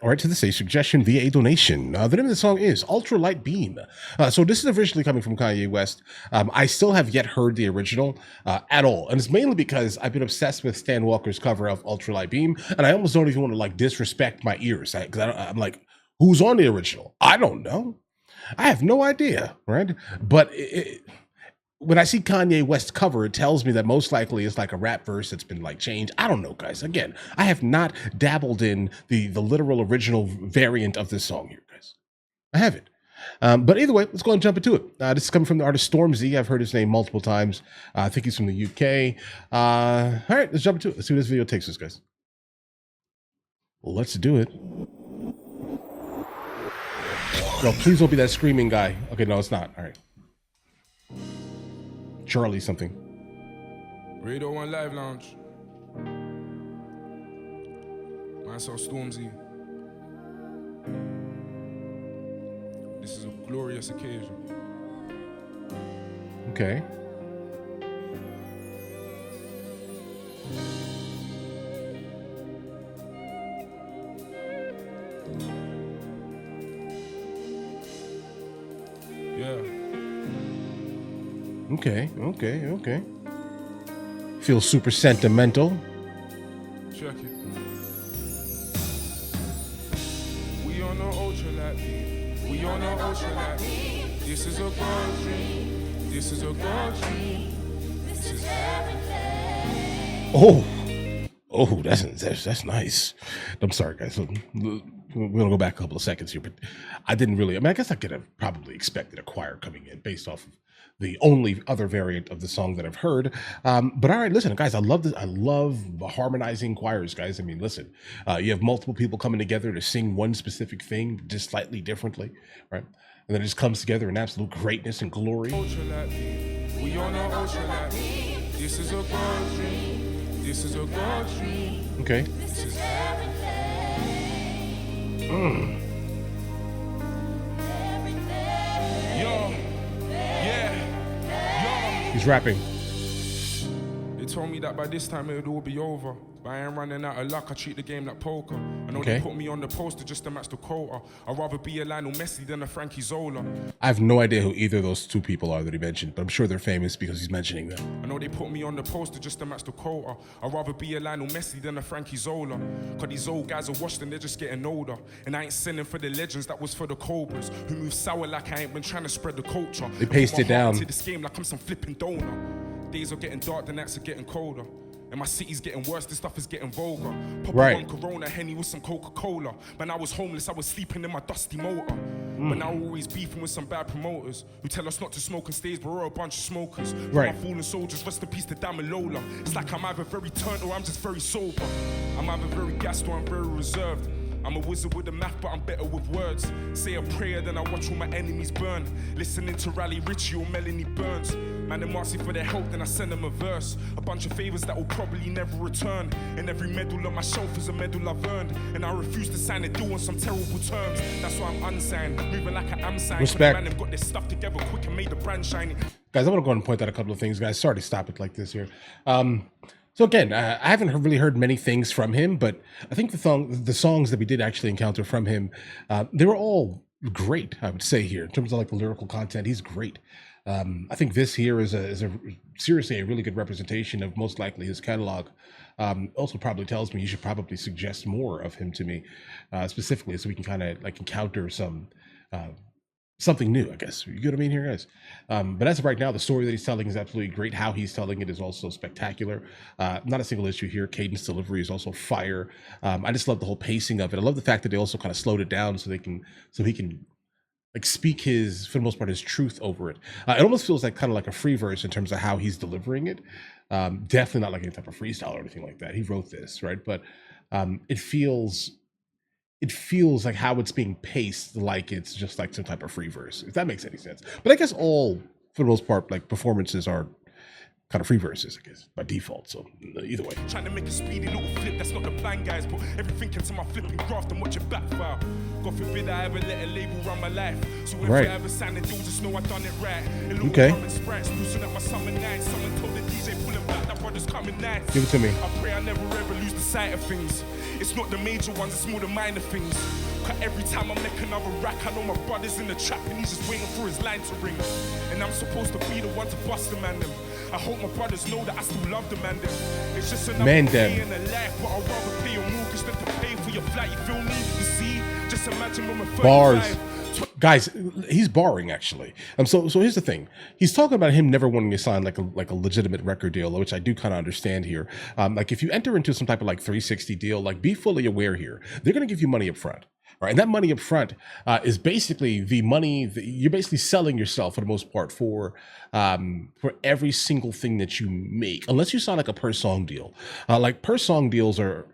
All right, to this a suggestion via a donation. The name of the song is Ultralight Beam. So this is originally coming from Kanye West. I still have yet heard the original at all. And it's mainly because I've been obsessed with Stan Walker's cover of Ultralight Beam. And I almost don't even want to like disrespect my ears. I'm like, who's on the original? I don't know. I have no idea, right? But when I see Kanye West cover, it tells me that most likely it's like a rap verse that's been like changed. I don't know, guys. Again, I have not dabbled in the literal original variant of this song here, guys. I haven't. But either way, let's go and jump into it. This is coming from the artist Stormzy. I've heard his name multiple times. I think he's from the UK. All right, let's jump into it. Let's see where this video takes us, guys. Let's do it. No, please don't be that screaming guy. Okay, no, it's not. All right. Charlie something. Radio 1 Live Lounge. Myself, Stormzy. This is a glorious occasion. Okay. Yeah. Okay. Feels super sentimental. Check it. We on the ultralight beam. We on the ultralight beam. This is a God dream. This is a God dream. This is everything. Oh, that's nice. I'm sorry, guys. So, we're gonna go back a couple of seconds here, but I didn't really. I mean, I guess I could have probably expected a choir coming in based off of the only other variant of the song that I've heard. But all right, listen, guys, I love this. I love harmonizing choirs, guys. I mean, listen, you have multiple people coming together to sing one specific thing just slightly differently, right? And then it just comes together in absolute greatness and glory. Ultralight beam. We on the ultralight beam. This is a God dream. This is a God dream. Okay. This is everything. Yo. He's rapping. They told me that by this time it would all be over. But I ain't running out of luck, I treat the game like poker. I know Okay. they put me on the poster just to match the quota. I'd rather be a Lionel Messi than a Frankie Zola. I have no idea who either of those two people are that he mentioned, but I'm sure they're famous because he's mentioning them. I know they put me on the poster just to match the quota. I'd rather be a Lionel Messi than a Frankie Zola. Cause these old guys are washed and they're just getting older. And I ain't sending for the legends, that was for the Cobras. Who move sour like I ain't been trying to spread the culture. They paced it down. To this game like I'm some flipping donor. Days are getting dark, the nights are getting colder. And my city's getting worse, this stuff is getting vulgar. Pop Right. on Corona, Henny with some Coca-Cola. When I was homeless, I was sleeping in my dusty motor. But now we're always beefing with some bad promoters who tell us not to smoke on stage, but we're a bunch of smokers. Right. My fallen soldiers, rest in peace to Dam and Lola. It's like I'm either very turned or I'm just very sober. I'm either very gassed or I'm very reserved. I'm a wizard with the math, but I'm better with words. Say a prayer, then I watch all my enemies burn. Listening to Rally Richie or Melanie Burns. Man, them asking for their help, then I send them a verse. A bunch of favors that will probably never return. And every medal on my shelf is a medal I've earned. And I refuse to sign a deal on some terrible terms. That's why I'm unsigned, moving like I am signed. Respect. Man, they've got their stuff together quick and made the brand shiny. Guys, I want to go ahead and point out a couple of things, guys. Sorry to stop it like this here. So again, I haven't really heard many things from him, but I think the songs that we did actually encounter from him, they were all great, I would say here. In terms of like the lyrical content, he's great. I think this here is a seriously a really good representation of most likely his catalog. Also probably tells me you should probably suggest more of him to me, specifically so we can kind of like encounter something new, I guess. You get what I mean here, guys? But as of right now, the story that he's telling is absolutely great. How he's telling it is also spectacular. Not a single issue here. Cadence delivery is also fire. I just love the whole pacing of it. I love the fact that they also kind of slowed it down so he can like speak his, for the most part, his truth over it. It almost feels like kind of like a free verse in terms of how he's delivering it. Definitely not like any type of freestyle or anything like that. He wrote this, right? But it feels like how it's being paced like it's just like some type of free verse, if that makes any sense. But I guess all, for the most part, like performances are kind of free verses, I guess, by default. So either way. Trying to make a speedy little flip, that's not the plan, guys. Put everything into my flipping craft and watch it backfire. God forbid I ever let a label run my life. So if I ever sign a deal, just know I done it right. A little coming sprites, loosen up my summer night. Someone told the DJ pulling back, that brother's coming nice. Give it to me. I pray I never ever lose the sight of things. It's not the major ones, it's more the minor things. Cause every time I make another rack, I know my brother's in the trap and he's just waiting for his line to ring. And I'm supposed to be the one to bust the man them. I hope my brothers know that I still love the man them. It's just another day in the life, but I'd rather pay your mortgage than to pay for your flight. You feel me? You see? Just imagine when we're 35. Bars. Guys, he's barring actually. So here's the thing. He's talking about him never wanting to sign like a legitimate record deal, which I do kind of understand here. Like if you enter into some type of like 360 deal, like be fully aware here, they're going to give you money up front. Right, and that money up front is basically the money that you're basically selling yourself for the most part for every single thing that you make, unless you sign like a per song deal. Like per song deals are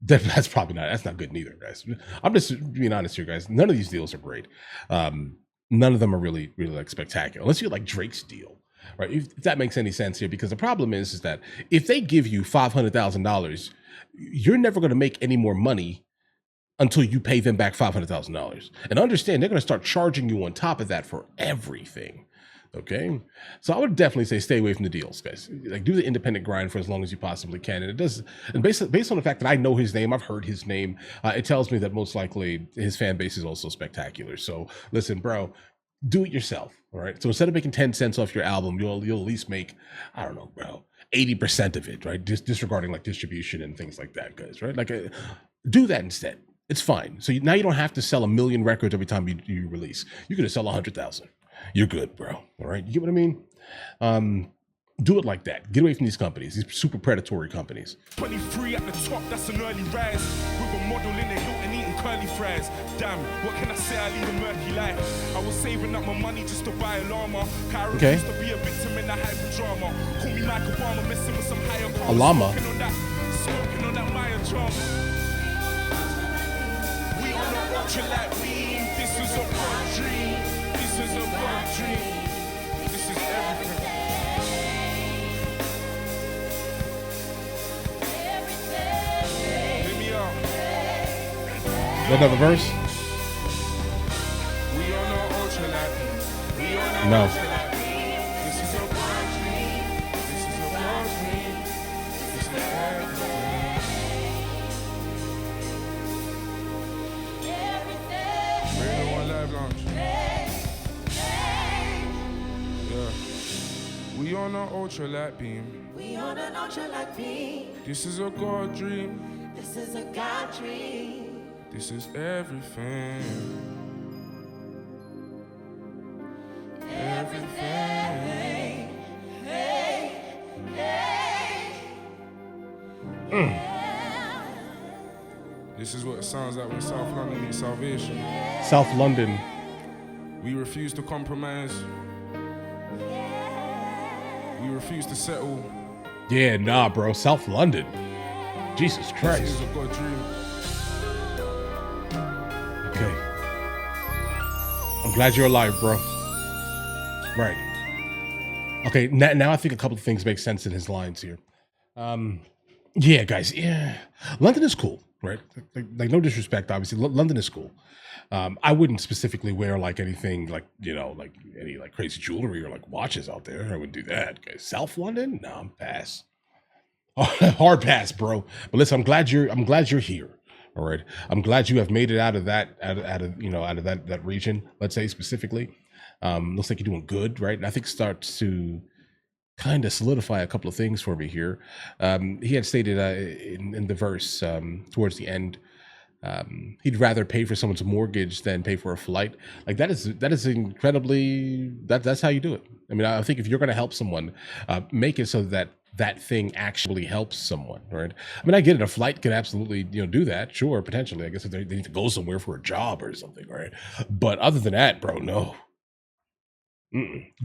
that's not good neither, guys. I'm just being honest here, guys. None of these deals are great. None of them are really like spectacular, unless you like Drake's deal, right? If that makes any sense here, because the problem is that if they give you $500,000, you're never going to make any more money until you pay them back $500,000. And understand, they're going to start charging you on top of that for everything. Okay, so I would definitely say stay away from the deals, guys. Like do the independent grind for as long as you possibly can. And it does, and based on the fact that I know his name, I've heard his name, it tells me that most likely his fan base is also spectacular. So listen, bro, do it yourself. All right. So instead of making 10 cents off your album, you'll at least make, I don't know, bro, 80% of it, right? Disregarding like distribution and things like that, guys. Right? Like do that instead. It's fine. So now you don't have to sell 1 million records every time you release. You could have sell 100,000. You're good, bro. All right. You get what I mean? Do it like that. Get away from these companies, these super predatory companies. 23 at the top, that's an early rise. With a model in the Hilton eating curly fries. Damn, what can I say? I lead a murky life. I was saving up my money just to buy a llama. I refused to be a victim in the hyper drama. Call me Mike Obama, messing with some higher cars. A llama. Smoking on that Maya drama. We on the ultralight beam. This is a bad dream. This is a bad dream. This is everything. Another verse? We on the ultralight. We on the no. ultralight. This is a bad dream. This is a bad dream. This is everything. Radio 1 Live Lounge. Yeah. We on an ultralight beam. We on an ultralight beam. This is a God dream. This is a God dream. This is everything. Everything. Hey, hey. This is what it sounds like when South London needs salvation. South London. We refuse to compromise. We refuse to settle. Yeah, nah, bro. South London. Jesus Christ. This is a God dream. Okay. I'm glad you're alive, bro. Right. Okay, now I think a couple of things make sense in his lines here. Yeah, guys, yeah. London is cool, right? Like no disrespect, obviously. London is cool. I wouldn't specifically wear like anything like, like any like crazy jewelry or like watches out there. I wouldn't do that, guys. South London? No, I'm pass. Hard pass, bro. But listen, I'm glad you're here. All right. I'm glad you have made it out of that, out of that region, let's say specifically. Looks like you're doing good, right? And I think starts to kind of solidify a couple of things for me here. He had stated in the verse towards the end, he'd rather pay for someone's mortgage than pay for a flight. Like that is incredibly, that's how you do it. I mean, I think if you're going to help someone, make it so that that thing actually helps someone, right? I mean, I get it. A flight can absolutely, do that. Sure, potentially. I guess if they need to go somewhere for a job or something, right? But other than that, bro, no.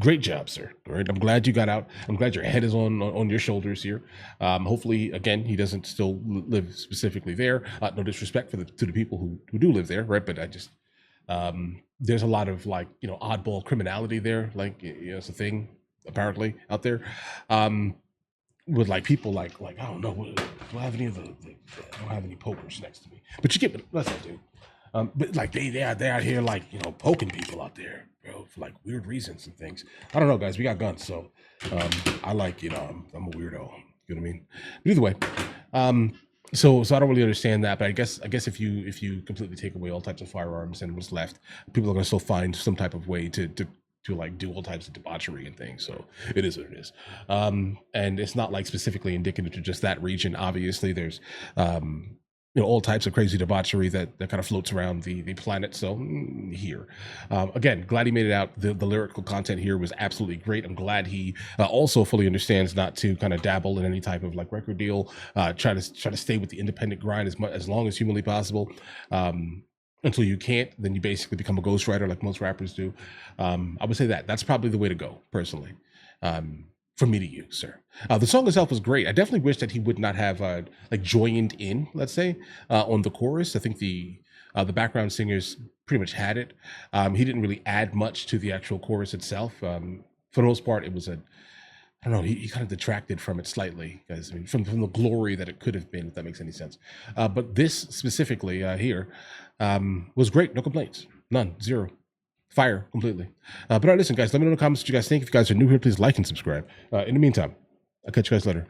Great job, sir. All right. I'm glad you got out. I'm glad your head is on your shoulders here. Hopefully, again, he doesn't still live specifically there. No disrespect to the people who do live there, right? But I just, there's a lot of like, oddball criminality there. Like, it's a thing apparently out there. With like people like I don't know, do I have any of I don't have any pokers next to me, but you get what that's what I do. But like they're out here like poking people out there, bro, for like weird reasons and things. I don't know, guys. We got guns, so I like I'm a weirdo. You know what I mean? But either way, So I don't really understand that, but I guess if you completely take away all types of firearms and what's left, people are going to still find some type of way to like do all types of debauchery and things. So it is what it is. And it's not like specifically indicative to just that region. Obviously, there's all types of crazy debauchery that kind of floats around the planet. So here, again, glad he made it out. The lyrical content here was absolutely great. I'm glad he also fully understands not to kind of dabble in any type of like record deal. Try to stay with the independent grind as long as humanly possible. Until you can't, then you basically become a ghostwriter like most rappers do. I would say that's probably the way to go, personally. From me to you, sir. The song itself was great. I definitely wish that he would not have like joined in, let's say, on the chorus. I think the background singers pretty much had it. He didn't really add much to the actual chorus itself. For the most part, it was I don't know. He kind of detracted from it slightly, guys. I mean, from the glory that it could have been, if that makes any sense. But this specifically here was great. No complaints. None. Zero. Fire completely. But all right, listen, guys, let me know in the comments what you guys think. If you guys are new here, please like and subscribe. In the meantime, I'll catch you guys later.